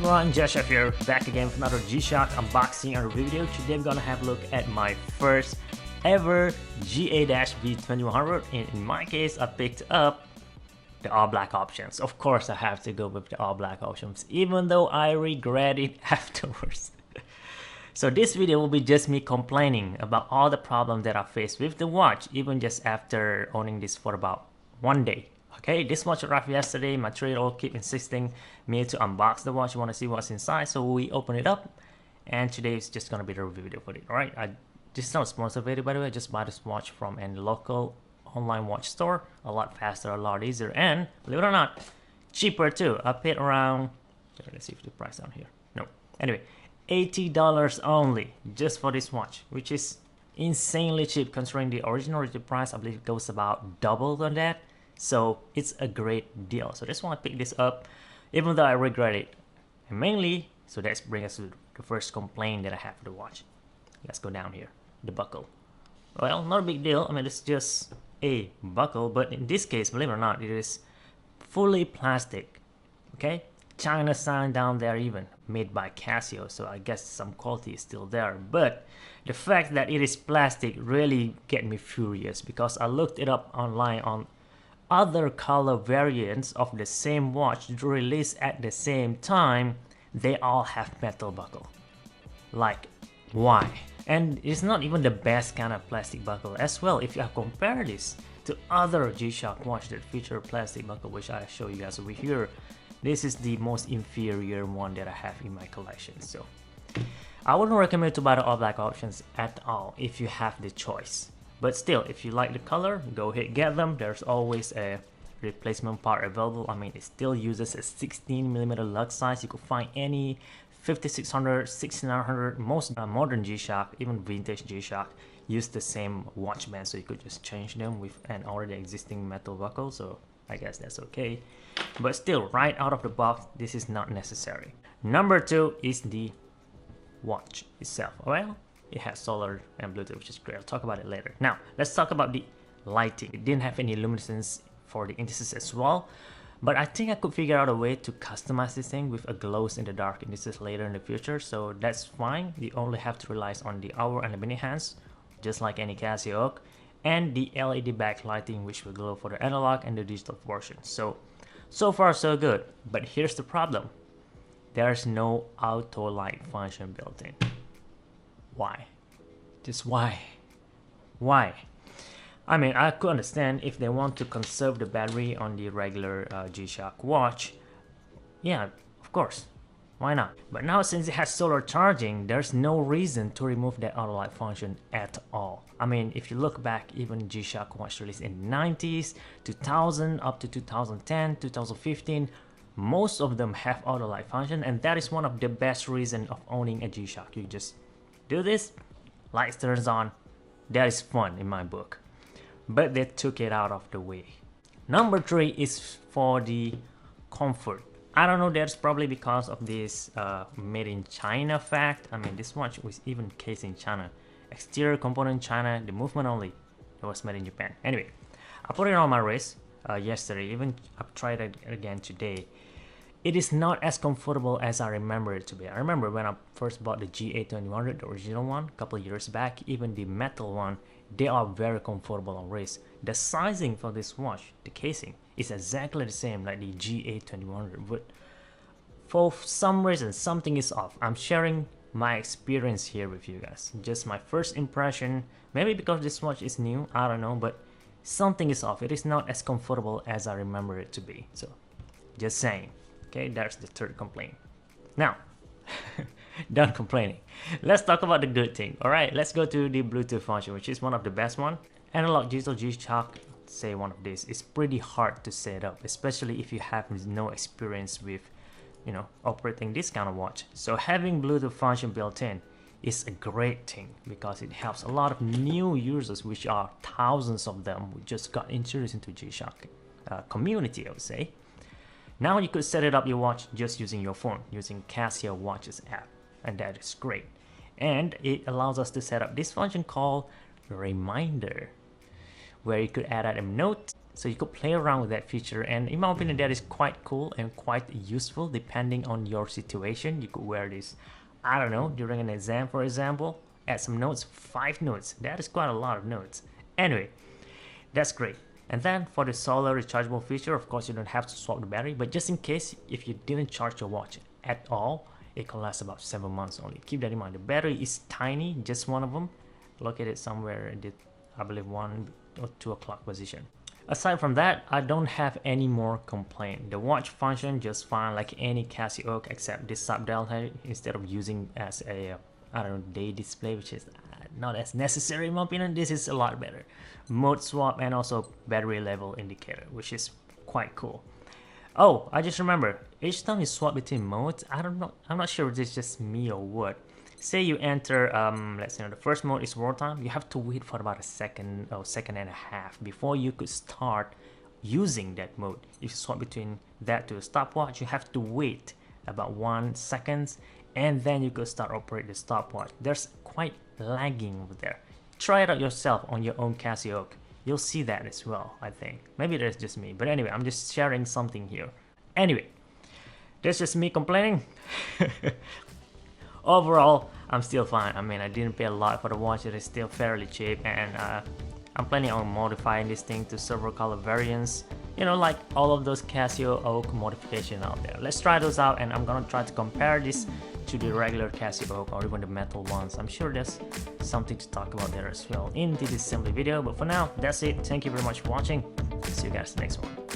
everyone, gshock here, back again with another G-Shock unboxing and review video. Today we're gonna have a look at my first ever GA-B2100, and in my case I picked up the all black options. Of course I have to go with the all black options, even though I regret it afterwards. So this video will be just me complaining about all the problems that I faced with the watch, even just after owning this for about 1 day. Okay, this watch arrived yesterday. My 3-year-old keep insisting me to unbox the watch. You want to see what's inside, so we open it up, and today is just gonna be the review video for it. All right, this is not a sponsored video, by the way. I just bought this watch from a local online watch store. A lot faster, a lot easier, and believe it or not, cheaper too. I paid around, let's see if the price down here. No, anyway, $80 only just for this watch, which is insanely cheap considering the original retail price. I believe it goes about double than that. So it's a great deal. So just want to pick this up, even though I regret it. And mainly, so that's bring us to the first complaint that I have with the watch. Let's go down here. The buckle. Well, not a big deal. I mean, it's just a buckle, but in this case, believe it or not, it is fully plastic. Okay, China sign down there, even made by Casio. So I guess some quality is still there. But the fact that it is plastic really get me furious, because I looked it up online on other color variants of the same watch released at the same time. They all have metal buckle. Like, why? And it's not even the best kind of plastic buckle as well. If you compare this to other G-Shock watch that feature plastic buckle, which I show you guys over here, this is the most inferior one that I have in my collection. So I wouldn't recommend to buy the all black options at all if you have the choice. But still, if you like the color, go ahead, get them. There's always a replacement part available. I mean, it still uses a 16mm lug size. You could find any 5600, 6900, most modern G-Shock, even vintage G-Shock, use the same watch band, so you could just change them with an already existing metal buckle. So I guess that's okay. But still, right out of the box, this is not necessary. Number 2 is the watch itself. Well, it has solar and Bluetooth, which is great. I'll talk about it later. Now, let's talk about the lighting. It didn't have any luminescence for the indices as well, but I think I could figure out a way to customize this thing with a glows in the dark indices later in the future, so that's fine. You only have to rely on the hour and the minute hands, just like any Casio, and the LED backlighting, which will glow for the analog and the digital portion. So far so good. But here's the problem. There's no auto light function built in. Why? Just why? Why? I mean, I could understand if they want to conserve the battery on the regular G-Shock watch. Yeah, of course. Why not? But now, since it has solar charging, there's no reason to remove that auto light function at all. I mean, if you look back, even G-Shock watch released in the 90s, 2000, up to 2010, 2015, most of them have auto light function, and that is one of the best reasons of owning a G-Shock. You just do this, lights turns on. That is fun in my book. But they took it out of the way. Number 3 is for the comfort. I don't know, that's probably because of this made in China fact. I mean, this watch was even cased in China. Exterior component China, the movement only, it was made in Japan. Anyway, I put it on my wrist yesterday, even I've tried it again today. It is not as comfortable as I remember it to be. I remember when I first bought the GA-B2100, the original one, a couple of years back, even the metal one, they are very comfortable on wrist. The sizing for this watch, the casing, is exactly the same like the GA-B2100, but for some reason, something is off. I'm sharing my experience here with you guys. Just my first impression, maybe because this watch is new, I don't know, but something is off. It is not as comfortable as I remember it to be. So, just saying. Okay, that's the third complaint. Now, done complaining. Let's talk about the good thing. Alright, let's go to the Bluetooth function, which is one of the best one. Analog digital G-Shock, say one of these, is pretty hard to set up, especially if you have no experience with, you know, operating this kind of watch. So having Bluetooth function built in is a great thing, because it helps a lot of new users, which are thousands of them, who just got introduced into G-Shock community, I would say. Now you could set it up your watch just using your phone, using Casio Watches app, and that is great. And it allows us to set up this function called Reminder, where you could add a note So you could play around with that feature, and in my opinion that is quite cool and quite useful depending on your situation. You could wear this, I don't know, during an exam for example, add some notes, 5 notes, that is quite a lot of notes. Anyway, that's great. And then for the solar rechargeable feature, of course you don't have to swap the battery, but just in case if you didn't charge your watch at all, it can last about 7 months only. Keep that in mind. The battery is tiny, just one of them, located somewhere in the, I believe, 1 or 2 o'clock position. Aside from that, I don't have any more complaint. The watch functions just fine like any Casio, except this sub-dial head, instead of using as a, I don't know, day display, which is not as necessary in my opinion, this is a lot better. Mode swap and also battery level indicator, which is quite cool. Oh, I just remember, each time you swap between modes, I'm not sure if it's just me or what. Say you enter, let's say the first mode is wartime, you have to wait for about a second or second and a half before you could start using that mode. If you swap between that to a stopwatch, you have to wait about 1 second and then you could start operate the stopwatch. There's quite lagging over there. Try it out yourself on your own Casio. You'll see that as well, I think. Maybe that's just me, but anyway, I'm just sharing something here. Anyway, that's just me complaining. Overall, I'm still fine. I mean, I didn't pay a lot for the watch. It is still fairly cheap, and I'm planning on modifying this thing to several color variants. You know, like all of those Casio Oak modifications out there. Let's try those out, and I'm gonna try to compare this to the regular Casio Oak or even the metal ones. I'm sure there's something to talk about there as well in the assembly video. But for now, that's it. Thank you very much for watching. See you guys next one.